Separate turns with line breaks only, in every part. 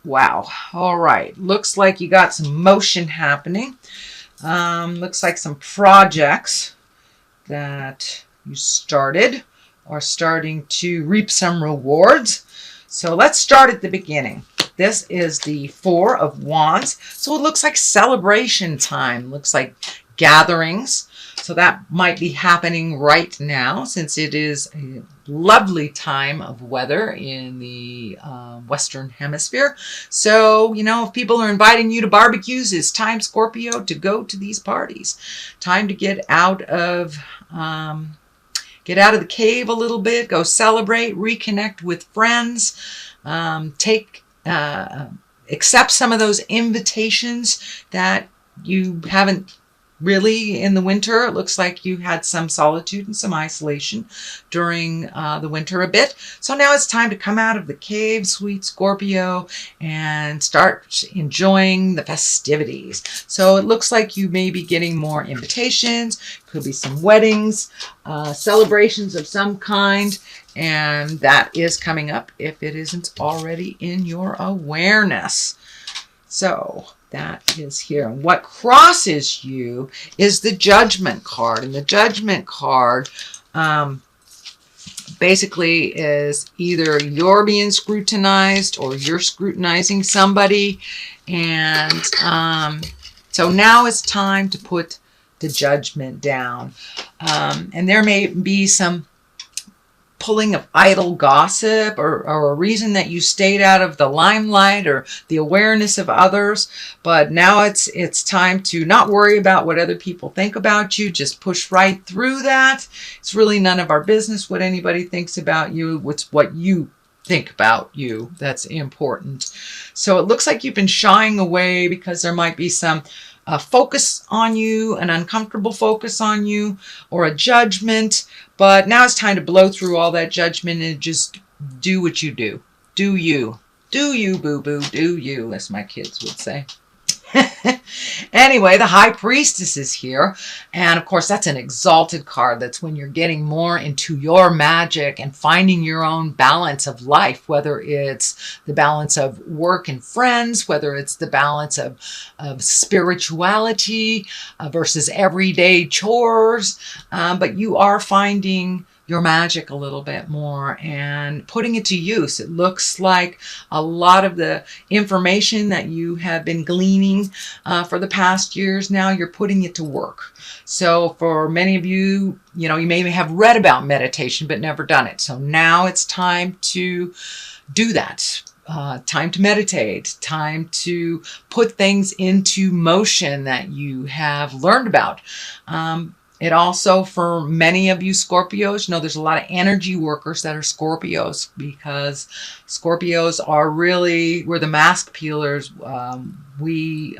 Wow. All right. Looks like you got some motion happening. Looks like some projects that you started are starting to reap some rewards. So let's start at the beginning. This is the Four of Wands. So it looks like celebration time. Looks like gatherings. So that might be happening right now since it is a lovely time of weather in the Western Hemisphere. So, you know, if people are inviting you to barbecues, it's time, Scorpio, to go to these parties. Time to get out of the cave a little bit, go celebrate, reconnect with friends, accept some of those invitations that you haven't really in the winter. It looks like you had some solitude and some isolation during the winter a bit. So now it's time to come out of the cave, sweet Scorpio, and start enjoying the festivities. So it looks like you may be getting more invitations. Could be some weddings, celebrations of some kind. And that is coming up if it isn't already in your awareness. So that is here. And what crosses you is the Judgment card. And the Judgment card basically is either you're being scrutinized or you're scrutinizing somebody. And so now it's time to put the judgment down. And there may be some pulling of idle gossip or a reason that you stayed out of the limelight or the awareness of others. But now it's time to not worry about what other people think about you. Just push right through that. It's really none of our business what anybody thinks about you. It's what you think about you that's important. So it looks like you've been shying away because there might be some focus on you, an uncomfortable focus on you, or a judgment. But now it's time to blow through all that judgment and just do what you do. Do you. Do you, boo-boo. Do you, as my kids would say. Anyway, the High Priestess is here. And of course, that's an exalted card. That's when you're getting more into your magic and finding your own balance of life, whether it's the balance of work and friends, whether it's the balance of spirituality versus everyday chores. But you are finding your magic a little bit more and putting it to use. It looks like a lot of the information that you have been gleaning for the past years, now you're putting it to work. So for many of you, you know, you may have read about meditation but never done it. So now it's time to do that. Time to meditate, time to put things into motion that you have learned about. It also, for many of you Scorpios, you know, there's a lot of energy workers that are Scorpios because Scorpios are really, we're the mask peelers. We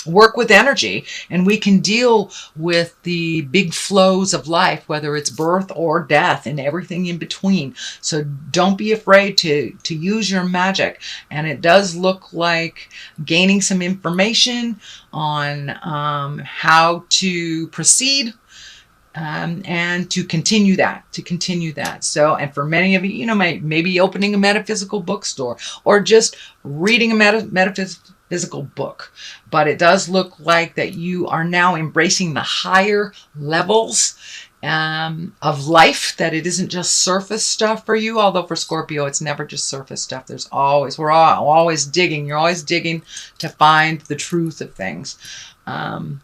work with energy and we can deal with the big flows of life, whether it's birth or death and everything in between. So don't be afraid to use your magic. And it does look like gaining some information on how to proceed and to continue that. So, and for many of you, you know, maybe opening a metaphysical bookstore or just reading a metaphysical book. But it does look like that you are now embracing the higher levels of life, that it isn't just surface stuff for you. Although for Scorpio, it's never just surface stuff. We're always digging. You're always digging to find the truth of things. And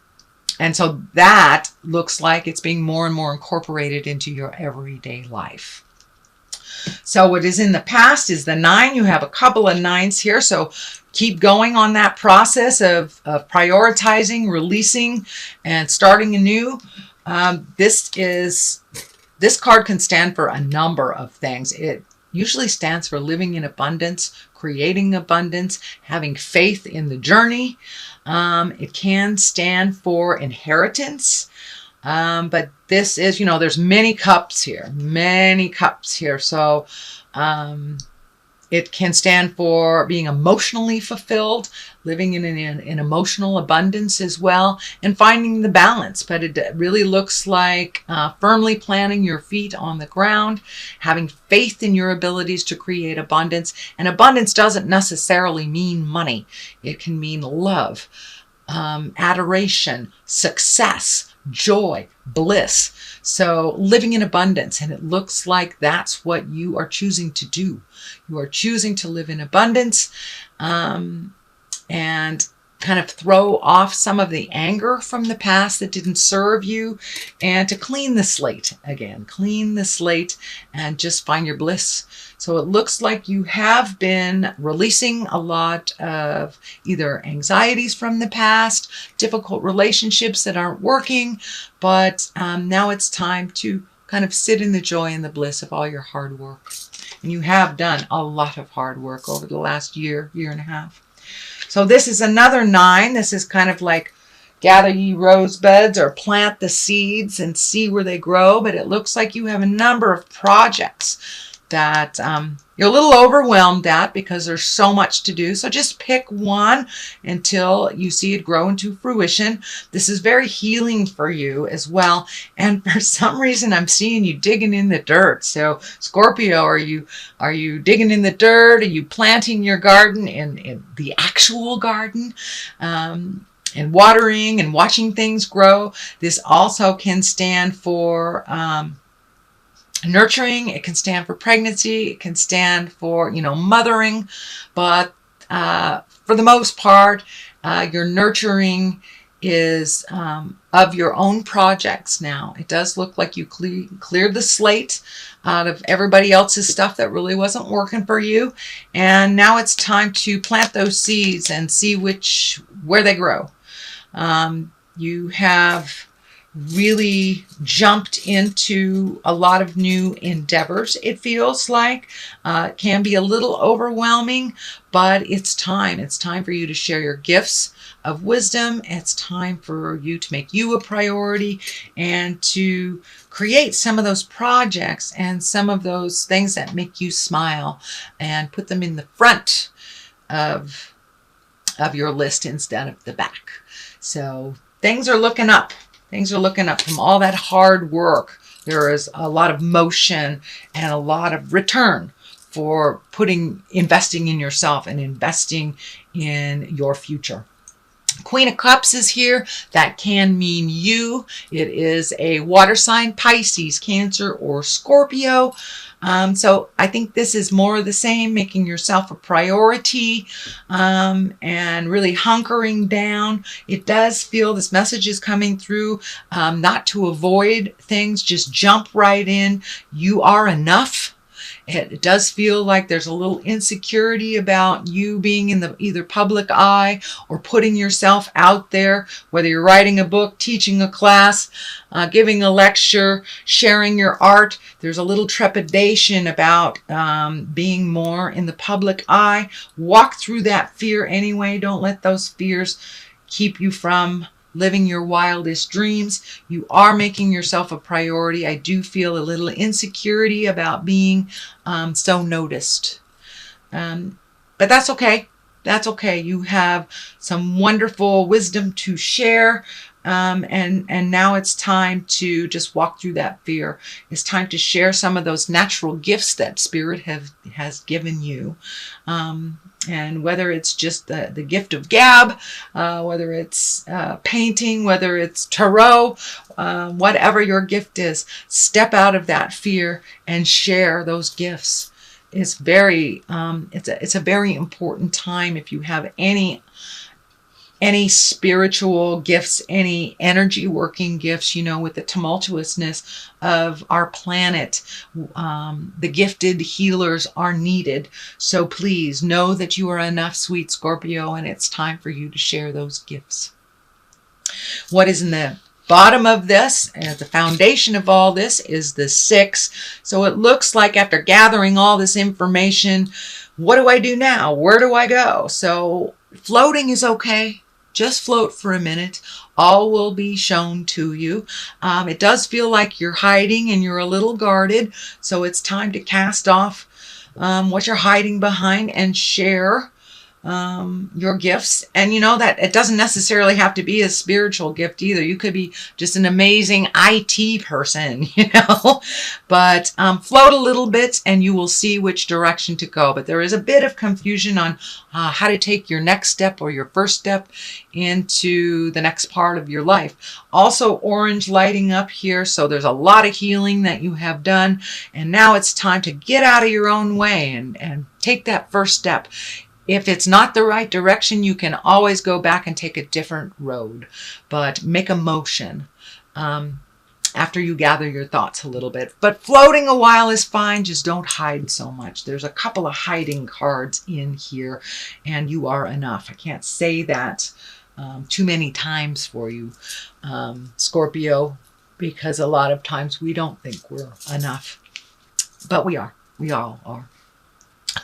so that looks like it's being more and more incorporated into your everyday life. So what is in the past is the 9. You have a couple of 9s here. So keep going on that process of prioritizing, releasing, and starting anew. This card can stand for a number of things. It usually stands for living in abundance, creating abundance, having faith in the journey. It can stand for inheritance. But this is, you know, there's many cups here. So It can stand for being emotionally fulfilled, living in an emotional abundance as well, and finding the balance. But it really looks like firmly planting your feet on the ground, having faith in your abilities to create abundance. And abundance doesn't necessarily mean money. It can mean love, adoration, success, joy, bliss. So living in abundance, and it looks like that's what you are choosing to do. You are choosing to live in abundance, and kind of throw off some of the anger from the past that didn't serve you, and to clean the slate again, clean the slate and just find your bliss. So it looks like you have been releasing a lot of either anxieties from the past, difficult relationships that aren't working, but now it's time to kind of sit in the joy and the bliss of all your hard work. And you have done a lot of hard work over the last year, year and a half. So this is another 9. This is kind of like gather ye rosebuds or plant the seeds and see where they grow. But it looks like you have a number of projects that you're a little overwhelmed at because there's so much to do. So just pick one until you see it grow into fruition. This is very healing for you as well. And for some reason, I'm seeing you digging in the dirt. So Scorpio, are you digging in the dirt? Are you planting your garden in the actual garden? And watering and watching things grow. This also can stand for nurturing. It can stand for pregnancy. It can stand for, mothering. But for the most part, your nurturing is of your own projects now. It does look like you cleared the slate out of everybody else's stuff that really wasn't working for you. And now it's time to plant those seeds and see where they grow. You have really jumped into a lot of new endeavors, it feels like. It can be a little overwhelming, but it's time. It's time for you to share your gifts of wisdom. It's time for you to make you a priority and to create some of those projects and some of those things that make you smile and put them in the front of your list instead of the back. So things are looking up. Things are looking up from all that hard work. There is a lot of motion and a lot of return for investing in yourself and investing in your future. Queen of Cups is here. That can mean you. It is a water sign, Pisces, Cancer, or Scorpio. So I think this is more of the same, making yourself a priority and really hunkering down. It does feel this message is coming through, not to avoid things, just jump right in. You are enough. It does feel like there's a little insecurity about you being in the either public eye or putting yourself out there, whether you're writing a book, teaching a class, giving a lecture, sharing your art. There's a little trepidation about being more in the public eye. Walk through that fear anyway. Don't let those fears keep you from living your wildest dreams. You are making yourself a priority. I do feel a little insecurity about being so noticed. But that's okay. That's okay. You have some wonderful wisdom to share. And now it's time to just walk through that fear. It's time to share some of those natural gifts that Spirit has given you. And whether it's just the gift of gab, whether it's painting, whether it's tarot, whatever your gift is, step out of that fear and share those gifts. It's it's a very important time if you have any spiritual gifts, any energy working gifts, with the tumultuousness of our planet. The gifted healers are needed. So please know that you are enough, sweet Scorpio, and it's time for you to share those gifts. What is in the bottom of this, the foundation of all this, is the 6. So it looks like after gathering all this information, what do I do now? Where do I go? So floating is okay. Just float for a minute. All will be shown to you. It does feel like you're hiding and you're a little guarded. So it's time to cast off what you're hiding behind, and share your gifts. And you know that it doesn't necessarily have to be a spiritual gift either. You could be just an amazing IT person, you know, but float a little bit and you will see which direction to go. But there is a bit of confusion on how to take your next step or your first step into the next part of your life. Also orange lighting up here. So there's a lot of healing that you have done. And now it's time to get out of your own way and take that first step. If it's not the right direction, you can always go back and take a different road, but make a motion after you gather your thoughts a little bit. But floating a while is fine. Just don't hide so much. There's a couple of hiding cards in here, and you are enough. I can't say that too many times for you, Scorpio, because a lot of times we don't think we're enough, but we are. We all are.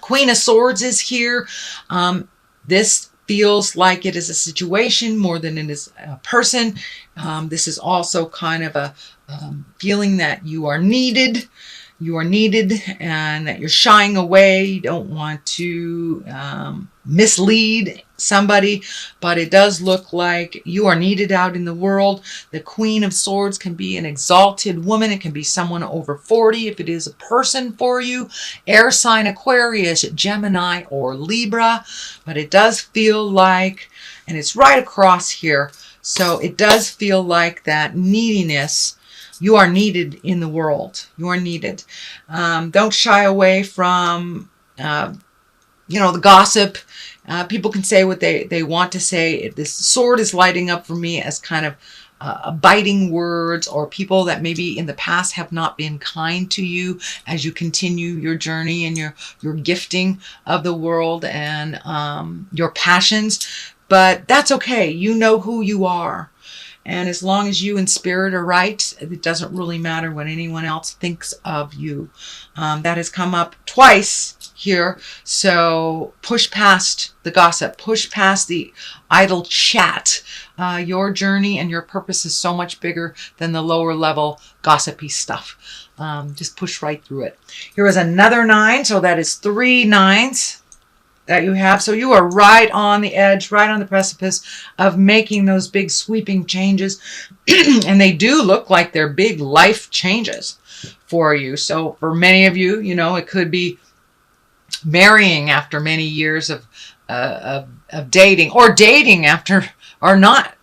Queen of Swords is here. This feels like it is a situation more than it is a person. This is also kind of a feeling that you are needed. You are needed and that you're shying away. You don't want to mislead somebody, but it does look like you are needed out in the world. The Queen of Swords can be an exalted woman. It can be someone over 40 if it is a person for you. Air sign Aquarius, Gemini, or Libra. But it does feel like, and it's right across here, so it does feel like that neediness. You are needed in the world. You are needed. Don't shy away from, you know, the gossip. People can say what they want to say. This sword is lighting up for me as kind of biting words, or people that maybe in the past have not been kind to you as you continue your journey and your gifting of the world and your passions. But that's okay. You know who you are. And as long as you in spirit are right, it doesn't really matter what anyone else thinks of you. That has come up twice here. So push past the gossip, push past the idle chat. Your journey and your purpose is so much bigger than the lower level gossipy stuff. Just push right through it. Here is another 9. So that is 3 9s that you have. So you are right on the edge, right on the precipice of making those big sweeping changes. And they do look like they're big life changes for you. So for many of you, you know, it could be marrying after many years of dating, or dating after, or not,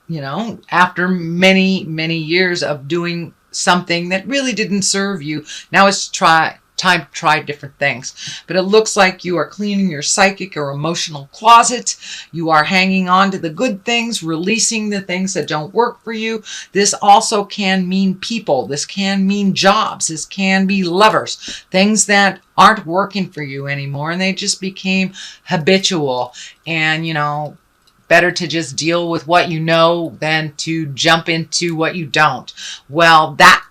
you know, after many, many years of doing something that really didn't serve you. Now it's time to try different things. But it looks like you are cleaning your psychic or emotional closet. You are hanging on to the good things, releasing the things that don't work for you. This also can mean people. This can mean jobs. This can be lovers. Things that aren't working for you anymore, and they just became habitual. And, you know, better to just deal with what you know than to jump into what you don't. Well, that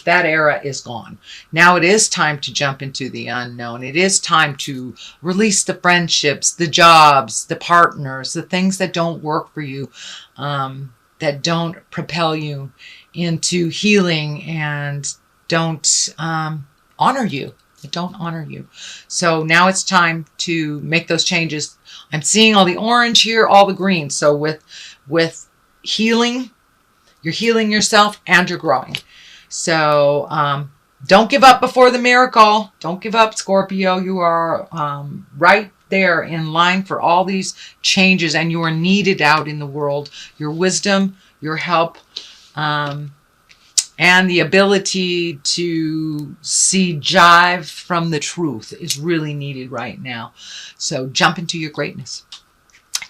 era is gone. Now it is time to jump into the unknown. It is time to release the friendships, the jobs, the partners, the things that don't work for you, that don't propel you into healing and don't honor you. They don't honor you. So now it's time to make those changes. I'm seeing all the orange here, all the green. So with healing, you're healing yourself and you're growing. So don't give up before the miracle. Don't give up, Scorpio. You are right there in line for all these changes, and you are needed out in the world. Your wisdom, your help, and the ability to see jive from the truth is really needed right now. So jump into your greatness.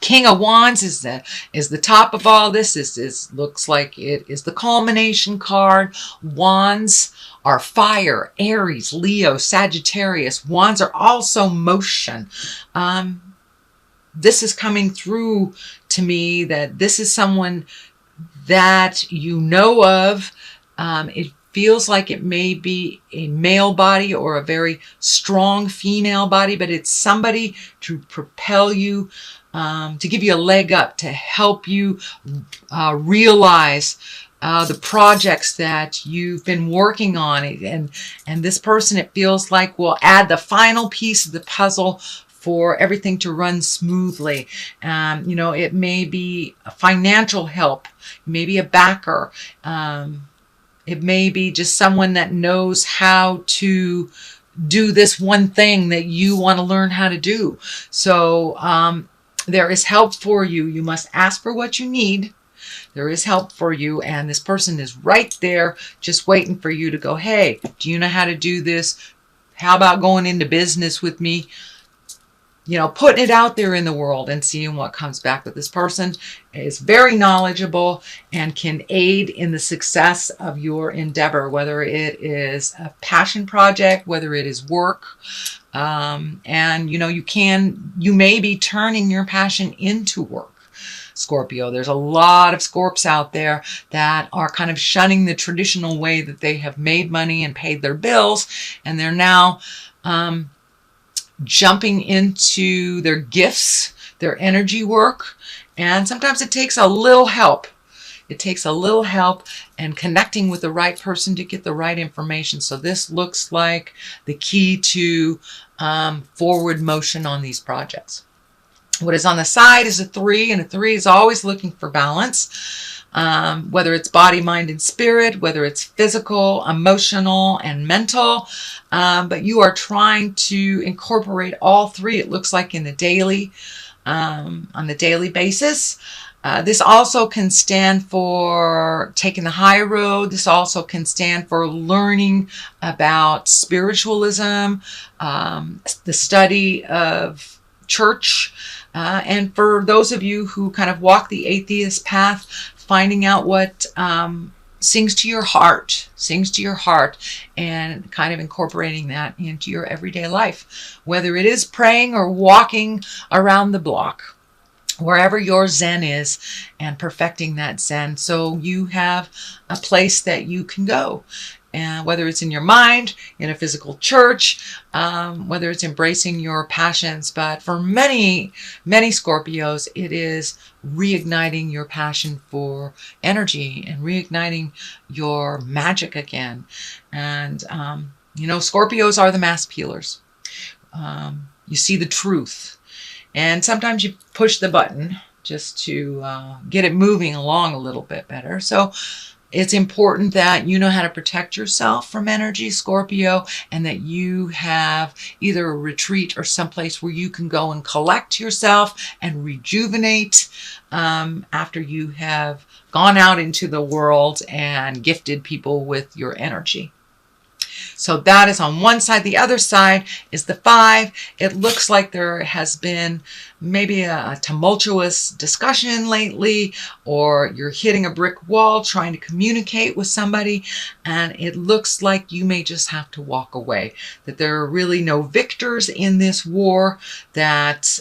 King of Wands is the top of all this. This looks like it is the culmination card. Wands are fire, Aries, Leo, Sagittarius. Wands are also motion. This is coming through to me that this is someone that you know of. It feels like it may be a male body or a very strong female body, but it's somebody to propel you, to give you a leg up, to help you realize the projects that you've been working on, and this person, it feels like, will add the final piece of the puzzle for everything to run smoothly. You know, it may be a financial help, maybe a backer. It may be just someone that knows how to do this one thing that you want to learn how to do. So there is help for you. You must ask for what you need. There is help for you, and this person is right there just waiting for you to go, hey, do you know how to do this? How about going into business with me? You know, putting it out there in the world and seeing what comes back. But this person is very knowledgeable and can aid in the success of your endeavor, whether it is a passion project, whether it is work. And, you know, you may be turning your passion into work, Scorpio. There's a lot of Scorps out there that are kind of shunning the traditional way that they have made money and paid their bills, and they're now jumping into their gifts, their energy work. And sometimes it takes a little help. It takes a little help and connecting with the right person to get the right information. So this looks like the key to forward motion on these projects. What is on the side is a 3, and a 3 is always looking for balance. Whether it's body, mind, and spirit, whether it's physical, emotional, and mental. But you are trying to incorporate all 3, it looks like, in the daily, on the daily basis. This also can stand for taking the high road. This also can stand for learning about spiritualism, the study of church. And for those of you who kind of walk the atheist path, finding out what sings to your heart, and kind of incorporating that into your everyday life, whether it is praying or walking around the block, wherever your Zen is, and perfecting that Zen so you have a place that you can go. And whether it's in your mind, in a physical church, whether it's embracing your passions. But for many, many Scorpios, it is reigniting your passion for energy and reigniting your magic again. And, you know, Scorpios are the mask peelers. You see the truth. And sometimes you push the button just to get it moving along a little bit better. So it's important that you know how to protect yourself from energy, Scorpio, and that you have either a retreat or someplace where you can go and collect yourself and rejuvenate after you have gone out into the world and gifted people with your energy. So that is on one side. The other side is the 5. It looks like there has been maybe a tumultuous discussion lately, or you're hitting a brick wall trying to communicate with somebody, and it looks like you may just have to walk away. That there are really no victors in this war, that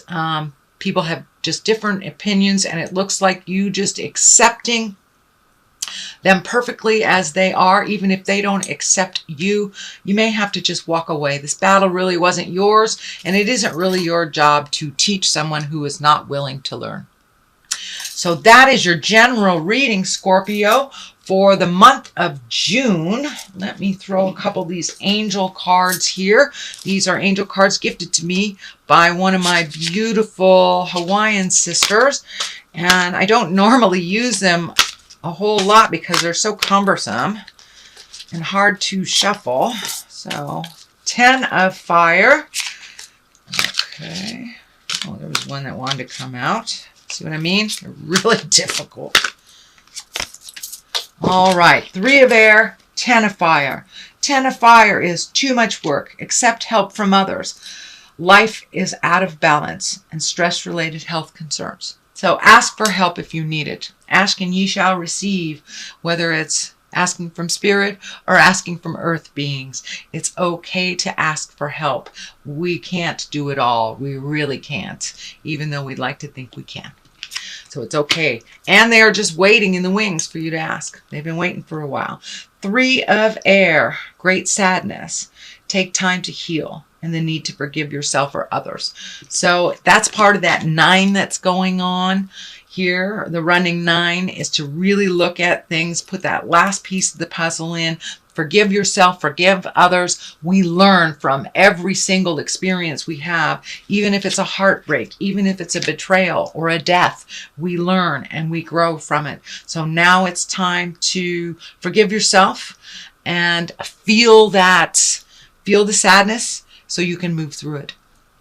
people have just different opinions, and it looks like you just accepting them perfectly as they are, even if they don't accept you. You may have to just walk away. This battle really wasn't yours, and it isn't really your job to teach someone who is not willing to learn. So that is your general reading, Scorpio, for the month of June. Let me throw a couple of these angel cards here. These are angel cards gifted to me by one of my beautiful Hawaiian sisters, and I don't normally use them a whole lot because they're so cumbersome and hard to shuffle. So 10 of fire. Okay. Oh, there was one that wanted to come out. See what I mean? They're really difficult. All right. 3 of air, 10 of fire. 10 of fire is too much work. Accept help from others. Life is out of balance and stress-related health concerns. So ask for help if you need it. Ask and ye shall receive, whether it's asking from spirit or asking from earth beings. It's okay to ask for help. We can't do it all. We really can't, even though we'd like to think we can. So it's okay. And they are just waiting in the wings for you to ask. They've been waiting for a while. 3 of air, great sadness. Take time to heal. and the need to forgive yourself or others. So that's part of that 9 that's going on here. The running 9 is to really look at things, put that last piece of the puzzle in. Forgive yourself, forgive others. We learn from every single experience we have, even if it's a heartbreak, even if it's a betrayal or a death, we learn and we grow from it. So now it's time to forgive yourself and feel the sadness so you can move through it.